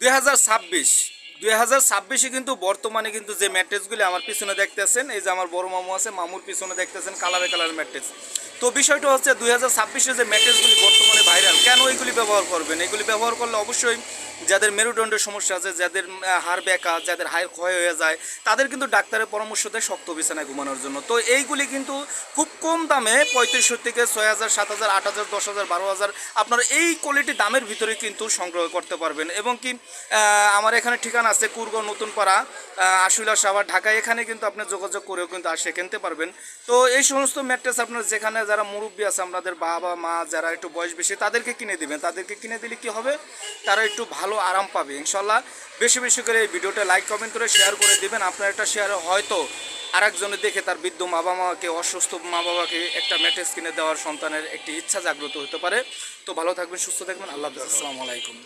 2026 2026-এ কিন্তু বর্তমানে কিন্তু যে ম্যাট্রেসগুলি আমার পিছনে দেখতেছেন, এই যে আমার বড় মামু আছে, মামুর পিছনে দেখতেছেন কালারে কালার ম্যাট্রেস। তো বিষয়টা হচ্ছে 2026-এ যে ম্যাট্রেসগুলি বর্তমানে ভাইরাল, কেন এইগুলি ব্যবহার করবেন? এগুলি ব্যবহার করলে অবশ্যই যাদের মেরুদণ্ডের সমস্যা আছে, যাদের হাড় ব্যাকা, যাদের হাড় ক্ষয় হয়ে যায়, তাদের কিন্তু ডাক্তারের পরামর্শ দেয় শক্ত বিছানায় ঘুমানোর জন্য। তো এইগুলি কিন্তু খুব কম দামে 3500 থেকে 6000, 7000, 8000, 10000, 12000 আপনারা এই কোয়ালিটি দামের ভিতরে কিন্তু সংগ্রহ করতে পারবেন। এবং কি আমার এখানে ঠিকানা আছে কুরগো নতুনপাড়া, আশুলা সাভার, ঢাকা। এখানে কিন্তু আপনি যোগাযোগ করেও কিন্তু আসে কিনতে পারবেন। তো এই সমস্ত ম্যাট্রেস আপনার যেখানে যারা মুরব্বী আছে, আপনাদের বাবা মা যারা একটু বয়স বেশি, তাদেরকে কিনে দিবেন। তাদেরকে কিনে দিলে কি হবে, তারা একটু ভালো আরাম পাবে ইনশাল্লাহ। বেশি বেশি করে এই ভিডিওটা লাইক কমেন্ট করে শেয়ার করে দিবেন। আপনার একটা শেয়ার হয়তো আরেকজনে দেখে তার বৃদ্ধ মা বাবাকে, অসুস্থ মা বাবাকে একটা ম্যাট্রেস কিনে দেওয়ার সন্তানের একটি ইচ্ছা জাগ্রত হতে পারে। তো ভালো থাকবেন, সুস্থ থাকবেন, আল্লাহ হাফেজ, আসসালামু আলাইকুম।